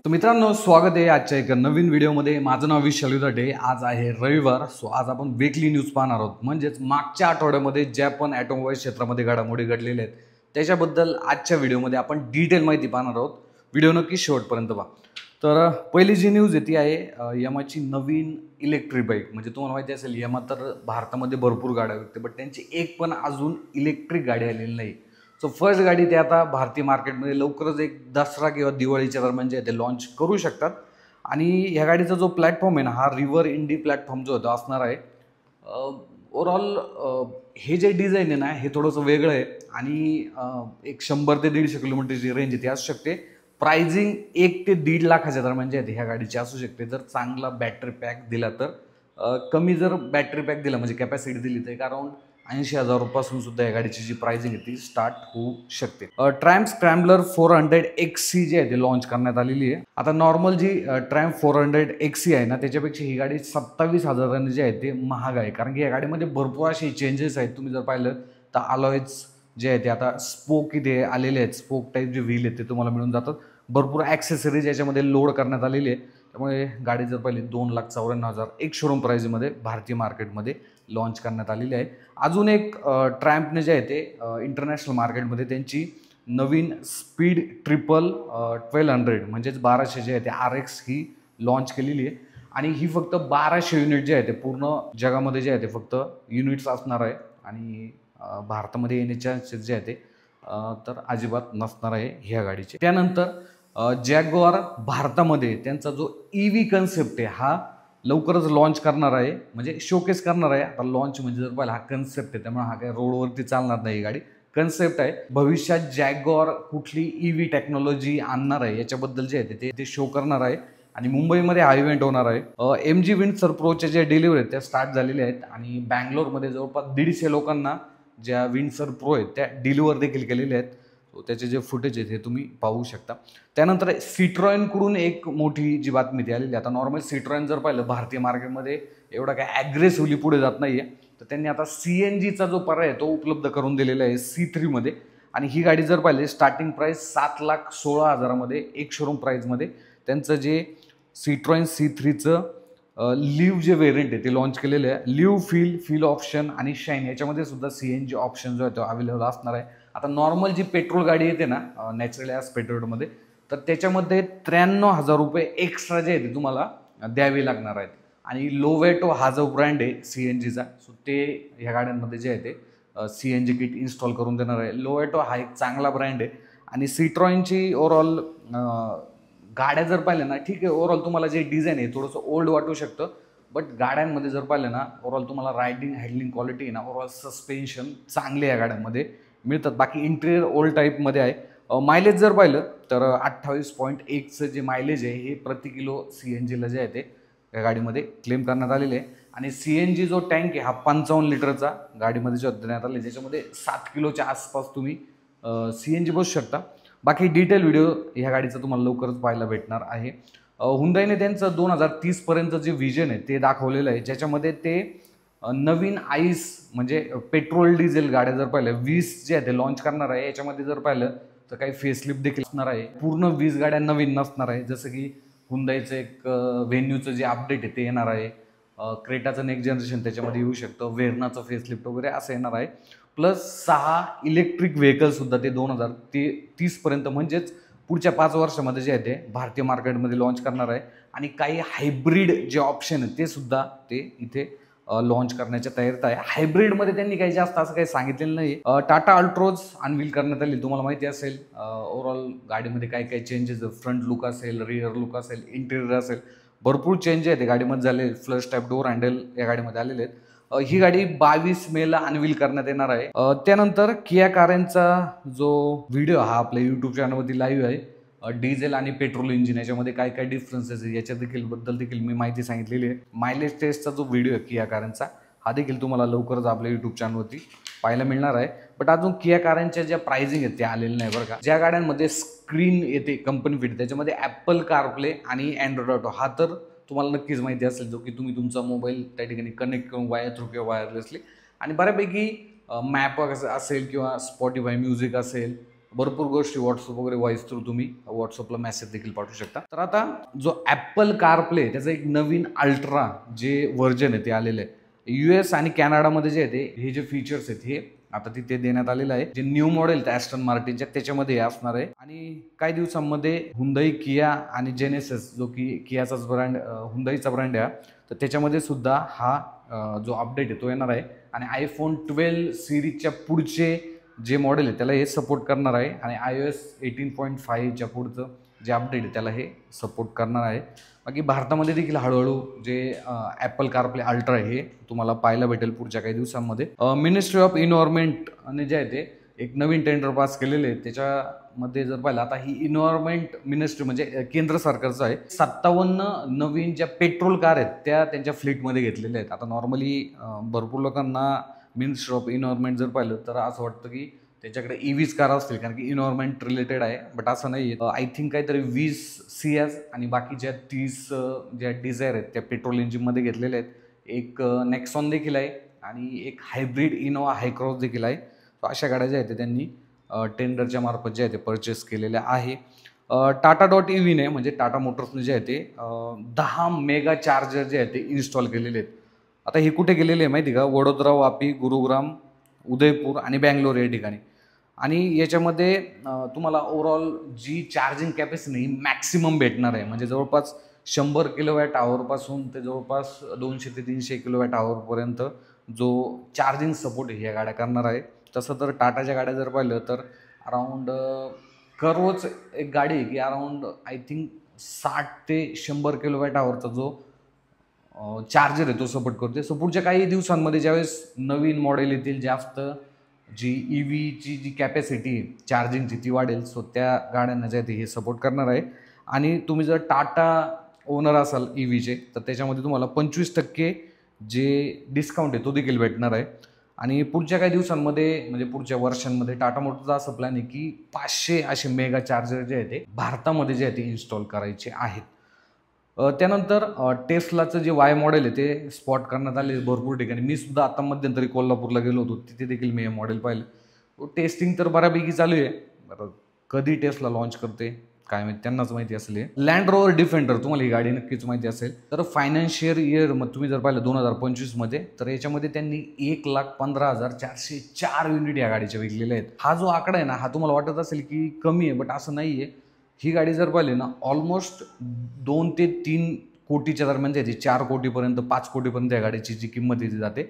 तर मित्रांनो, स्वागत आहे आजच्या एका नवीन व्हिडिओमध्ये। माझं नाव विशाल युधाटे। आज आहे रविवार। आज आपण वीकली न्यूज पाहणार आहोत, म्हणजेच मागच्या आठवड्यामध्ये ज्या पण ऑटोमोबाईल क्षेत्रामध्ये घडामोडी घडलेल्या आहेत त्याच्याबद्दल आजच्या व्हिडिओमध्ये आपण डिटेल माहिती पाहणार आहोत। व्हिडिओ नक्की शेवटपर्यंत पहा। तर पहिली जी न्यूज आहे ती आहे यामाची नवीन इलेक्ट्रिक बाईक। म्हणजे तुम्हाला माहिती असेल यामा तर भारतामध्ये भरपूर गाड्या विकते, बट त्यांची एक पण अजून इलेक्ट्रिक गाडी आलेली नाही। सो फर्स्ट गाडी ते आता भारतीय मार्केटमध्ये लवकरच एक दसरा किंवा दिवाळीच्या दरम्यान जे ते लॉन्च करू शकतात। आणि ह्या गाडीचा जो प्लॅटफॉर्म आहे ना, हा रिव्हर इंडी प्लॅटफॉर्म जो होता असणार आहे। ओव्हरऑल हे जे डिझाईन आहे ना, हे थोडंसं वेगळं आहे आणि एक 100 ते 150 किलोमीटरची रेंज आहे ती असू शकते। प्राइसिंग 1 ते 1.5 लाखाच्या दरम्यान जे आहे ह्या गाडीची असू शकते, जर चांगला बॅटरी पॅक दिला तर। कमी जर बॅटरी पॅक दिला म्हणजे कॅपॅसिटी दिली तर अराउंड 80,000 रुपयापासून सुद्धा या गाडीची जी प्राइसिंग आहे ती स्टार्ट होऊ शकते। ट्रॅम्प स्क्रॅम्बलर 400 XC जी आहे ती लॉन्च करण्यात आलेली आहे। आता नॉर्मल जी ट्रॅम्प 400 XC आहे ना, त्याच्यापेक्षा ही गाडी 27,000 जी आहे ते महाग आहे, कारण की या गाडीमध्ये भरपूर असे चेंजेस आहेत। तुम्ही जर पाहिलं तर अलॉयज जे आहे ते आता स्पोक इथे आलेले आहेत, स्पोक टाईप जे व्हील आहेत ते तुम्हाला मिळून जातात। भरपूर ॲक्सेसरीज याच्यामध्ये लोड करण्यात आलेली आहे, त्यामुळे गाडी जर पाहिली 2,54,000 एक शोरूम प्राईजमध्ये भारतीय मार्केटमध्ये लॉन्च करण्यात आलेली आहे। अजून एक ट्रॅम्पने जे आहे ते इंटरनॅशनल मार्केटमध्ये त्यांची नवीन स्पीड ट्रिपल 1200 म्हणजेच 1200 जे आहे ते RX ही लॉन्च केलेली आहे। आणि ही फक्त 1200 युनिट जे आहे ते पूर्ण जगामध्ये जे आहे ते फक्त युनिट्स असणार आहे, आणि भारतामध्ये येण्याचे चान्सेस जे आहे ते तर अजिबात नसणार आहे ह्या गाडीचे। त्यानंतर जॅग्वार भारतामध्ये त्यांचा जो EV कन्सेप्ट आहे हा लवकरच लॉन्च करणार आहे, म्हणजे शोकेस करणार आहे। आता लॉन्च म्हणजे जर पाहिलं हा कन्सेप्ट आहे, त्यामुळे हा काही रोडवरती चालणार नाही, गाडी कन्सेप्ट आहे। भविष्यात जॅग्वार कुठली EV टेक्नॉलॉजी आणणार आहे याच्याबद्दल जे आहे ते शो करणार आहे, आणि मुंबईमध्ये हा इव्हेंट होणार आहे। MG विंडसर प्रोच्या ज्या डिलिव्हरी आहेत त्या स्टार्ट झालेल्या आहेत, आणि बँगलोरमध्ये जवळपास 150 लोकांना ज्या विंडसर प्रो आहेत त्या डिलिव्हर देखील केलेल्या आहेत। त्याचे जे फुटेज आहेत हे तुम्ही पाहू शकता। त्यानंतर सिट्रॉयनकडून एक मोठी जी बातमी ती आलेली। आता नॉर्मल सिट्रॉयन जर पाहिलं भारतीय मार्केटमध्ये एवढा काय ॲग्रेसिव्हली पुढे जात नाही आहे, तर त्यांनी आता CNGचा जो पर्याय आहे तो उपलब्ध करून दिलेला आहे C3 मध्ये। आणि ही गाडी जर पाहिली स्टार्टिंग प्राईस 7,16,000 मध्ये एक शोरूम प्राईजमध्ये त्यांचं जे सिट्रॉयन C3चं लिव्ह जे व्हेरियंट आहे ते लॉन्च केलेलं आहे। लिव्ह फील ऑप्शन आणि शाईन याच्यामध्ये सुद्धा CNG ऑप्शन जो आहे तो अवेलेबल असणार आहे। आता नॉर्मल जी पेट्रोल गाडी येते ना नॅचरल गॅस पेट्रोलमध्ये, तर त्याच्यामध्ये 93,000 रुपये एक्स्ट्रा जे आहे ते तुम्हाला द्यावे लागणार आहेत। आणि लोवेटो हा जो ब्रँड आहे CNGचा, सो ते ह्या गाड्यांमध्ये जे आहे ते CNG किट इन्स्टॉल करून देणार आहे। लोवेटो हा एक चांगला ब्रँड आहे, आणि सिट्रॉयनची ओव्हरऑल गाड्या जर पाहिल्या ना, ठीक आहे ओव्हरऑल तुम्हाला जे डिझाईन आहे थोडंसं ओल्ड वाटू शकतं, बट गाड्यांमध्ये जर पाहिलं ना ओव्हरऑल तुम्हाला रायडिंग हँडलिंग क्वालिटी आहे ना, ओव्हरऑल सस्पेन्शन चांगले या गाड्यांमध्ये मिळतात। बाकी इंटिरियर ओल्ड टाईपमध्ये आहे। मायलेज जर पाहिलं तर 28.1चं जे मायलेज आहे हे प्रति किलो CNGला जे आहे ते या गाडीमध्ये क्लेम करण्यात आलेले आहे। आणि CNG जो टँक आहे हा 55 लिटरचा गाडीमध्ये जो देण्यात आले, ज्याच्यामध्ये 7 किलोच्या आसपास तुम्ही CNG बसू शकता। बाकी डिटेल व्हिडिओ ह्या गाडीचा तुम्हाला लवकरच पाहायला भेटणार आहे। हुंडाईने त्यांचं 2030 पर्यंत जे विजन आहे ते दाखवलेलं आहे, ज्याच्यामध्ये ते नवीन आईस म्हणजे पेट्रोल डिझेल गाड्या जर पाहिल्या 20 जे आहे ते लॉन्च करणार आहे। याच्यामध्ये जर पाहिलं तर काही फेसलिफ्ट देखील असणार आहे, पूर्ण 20 गाड्या नवीन नसणार आहे। जसं की हुंडाईचं एक व्हेन्यूचं जे अपडेट आहे ते येणार आहे, क्रेटाचं नेक्स्ट जनरेशन त्याच्यामध्ये येऊ शकतं, वेरनाचं फेसलिफ्ट वगैरे असं येणार आहे। प्लस 6 इलेक्ट्रिक व्हेकलसुद्धा ते 2030 पर्यंत म्हणजेच पुढच्या 5 वर्षामध्ये जे आहे ते भारतीय मार्केटमध्ये लॉन्च करणार आहे। आणि काही हायब्रिड जे ऑप्शन आहे ते सुद्धा ते इथे लॉन्च करण्याच्या तयारीत आहे। हायब्रिडमध्ये त्यांनी काही जास्त असं काही सांगितलेलं नाही। टाटा अल्ट्रोज अनवील करण्यात आली, तुम्हाला माहिती असेल। ओव्हरऑल गाडीमध्ये काय काय चेंजेस, फ्रंट लुक असेल, रिअर लुक असेल, इंटिरियर असेल, भरपूर चेंज आहेत गाडीमध्ये झाले। फ्लश टाईप डोर हँडल या गाडीमध्ये आलेले आहेत। ही गाडी 22 मेला अनवील करण्यात येणार आहे। त्यानंतर किया कारेंचा जो व्हिडिओ हा आपल्या यूट्यूब चॅनलवरती लाईव्ह आहे, डिझेल आणि पेट्रोल इंजिन याच्यामध्ये काय काय डिफरन्सेस आहे याच्या बद्दल देखील मी माहिती सांगितलेली आहे। मायलेज टेस्टचा जो व्हिडिओ आहे किया कारेंचा हा देखील तुम्हाला लवकरच आपल्या यूट्यूब चॅनलवरती पाहायला मिळणार आहे। बट अजून किया कारेंच्या ज्या प्राइसिंग आहेत त्या आलेल्या नाही बरं का। ज्या गाड्यांमध्ये स्क्रीन येते कंपनी फिट, त्याच्यामध्ये ॲपल कारप्ले आणि अँड्रॉइड ऑटो हा तर तुम्हाला नक्कीच माहिती असेल, जो की तुम्ही तुमचा मोबाईल त्या ठिकाणी कनेक्ट करून वायर थ्रू किंवा वायरलेसली, आणि बऱ्यापैकी मॅप असेल किंवा स्पॉटिफाय म्युझिक असेल, भरपूर गोष्टी व्हॉट्सअप वगैरे व्हॉइस थ्रू तुम्ही व्हॉट्सअपला मेसेज देखील पाठवू शकता. तर आता जो ॲपल कारप्ले त्याचं एक नवीन अल्ट्रा जे व्हर्जन आहे ते आलेलं आहे. US आणि कॅनडामध्ये जे आहे हे जे फीचर्स आहेत हे आता तिथे देण्यात आलेलं आहे. जे न्यू मॉडेल ॲस्टन मार्टिनच्या त्याच्यामध्ये असणार आहे. आणि काही दिवसांमध्ये हुंदाई, किया आणि जेनेसिस जो की कियाचाच ब्रँड, हुंदाईचा ब्रँड आहे, तर त्याच्यामध्ये सुद्धा हा जो अपडेट आहे तो येणार आहे. आणि iPhone 12 सिरीजच्या पुढचे जे मॉडेल आहे त्याला हे सपोर्ट करणार आहे. आणि iOS 18.5च्या पुढचं जे अपडेट आहे त्याला हे सपोर्ट करणार आहे. बाकी भारतामध्ये देखील हळूहळू जे ॲपल कारप्ले अल्ट्रा आहे हे तुम्हाला पाहायला भेटेल पुढच्या काही दिवसांमध्ये. मिनिस्ट्री ऑफ इन्व्हायरमेंटने जे आहे ते एक नवीन टेंडर पास केलेले आहे. त्याच्यामध्ये जर पाहिलं आता ही इन्व्हायरमेंट मिनिस्ट्री म्हणजे केंद्र सरकारचं आहे. 57 नवीन ज्या पेट्रोल कार आहेत त्या त्यांच्या फ्लीटमध्ये घेतलेल्या आहेत. आता नॉर्मली भरपूर लोकांना मिनिस्ट्री ऑफ इन्व्हायरमेंट जर पाहिलं तर असं वाटतं की त्याच्याकडे EVच कार असतील कारण की इन्व्हायरमेंट रिलेटेड आहे, बट असं नाही आहे. आय थिंक काहीतरी 20 सियाज आणि बाकीच्या 30 ज्या डिझायर आहेत त्या पेट्रोल इंजिनमध्ये घेतलेल्या आहेत. एक नेक्सॉन देखील आहे आणि एक हायब्रिड इनोवा हायक्रॉस देखील आहे. अशा गाड्या ज्या आहेत त्यांनी टेंडरच्या मार्फत जे आहे ते परचेस केलेल्या आहे. Tata.EVने म्हणजे टाटा मोटर्सने जे आहे ते 10 मेगा चार्जर जे आहे ते इन्स्टॉल केलेले आहेत. आता हे कुठे केलेले आहे माहिती का? वडोदरा, वापी, गुरुग्राम, उदयपूर आणि बँगलोर या ठिकाणी. आणि याच्यामध्ये तुम्हाला ओव्हरऑल जी चार्जिंग कॅपॅसिटी मॅक्सिमम भेटणार आहे. म्हणजे जवळपास 100 किलोवॅट आवरपासून ते जवळपास 200 ते 300 किलोवॅट आवरपर्यंत जो चार्जिंग सपोर्ट आहे ह्या गाड्या करणार आहे. तसं तर टाटाच्या गाड्या जर पाहिलं तर अराऊंड कर्वच एक गाडी आहे की अराऊंड आय थिंक 60 ते 100 किलोवॅट आवरचा जो चार्जर आहे तो सपोर्ट करते. सो पुढच्या काही दिवसांमध्ये ज्यावेळेस नवीन मॉडेल येतील जास्त जी EVची जी कॅपॅसिटी चार्जिंगची ती वाढेल. सो त्या गाड्यांना जे आहे हे सपोर्ट करणार आहे. आणि तुम्ही जर टाटा ओनर असाल EVचे तर त्याच्यामध्ये तुम्हाला 25% जे डिस्काउंट आहे तो देखील भेटणार आहे. आणि पुढच्या काही दिवसांमध्ये म्हणजे पुढच्या वर्षांमध्ये टाटा मोटरचा असं प्लॅन आहे की 500 असे मेगा चार्जर जे आहे ते भारतामध्ये जे आहे ते इन्स्टॉल करायचे आहेत. त्यानंतर टेस्लाचं जे Y मॉडेल आहे ते स्पॉट करण्यात आले भरपूर ठिकाणी. मी सुद्धा आता मध्यंतरी कोल्हापूरला गेलो होतो, तिथे देखील मी हे मॉडेल पाहिलं. टेस्टिंग तर बऱ्यापैकी चालू आहे. बरं कधी टेस्ला लॉन्च करते काय माहिती, त्यांनाच माहिती असेल. लँड रोवर डिफेंडर तुम्हाला ही गाडी नक्कीच माहिती असेल. तर फायनान्शियल इयर मग तुम्ही जर पाहिलं 2025मध्ये तर याच्यामध्ये त्यांनी 1,15,404 युनिट या गाडीच्या विकलेल्या आहेत. हा जो आकडा आहे ना हा तुम्हाला वाटत असेल की कमी आहे, बट असं नाही आहे. ही गाडी जर पाहिली ना ऑलमोस्ट 2 ते 3 कोटीच्या दरम्यान जाते. 4 कोटीपर्यंत 5 कोटीपर्यंत या गाडीची जी किंमत दिली जाते.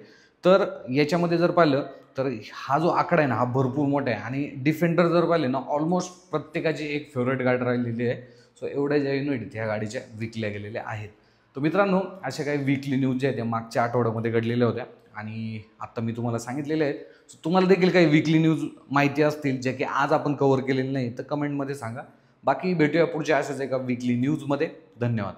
तर याच्यामध्ये जर पाहिलं तर हा जो आकडा आहे ना हा भरपूर मोठा आहे. आणि डिफेंडर जर पाहिले ना ऑलमोस्ट प्रत्येकाची एक फेवरेट गाडी राहिलेली आहे. सो एवढ्या ज्या युनिट ह्या गाडीच्या विकल्या गेलेल्या आहेत. तर मित्रांनो अशा काही वीकली न्यूज ज्या आहेत त्या मागच्या आठवड्यामध्ये घडलेल्या होत्या आणि आता मी तुम्हाला सांगितलेल्या आहेत. सो तुम्हाला देखील काही वीकली न्यूज माहिती असतील ज्या की आज आपण कव्हर केलेल्या नाही तर कमेंटमध्ये सांगा. बाकी भेटूया पुढच्या अशाच एका वीकली न्यूजमध्ये. धन्यवाद.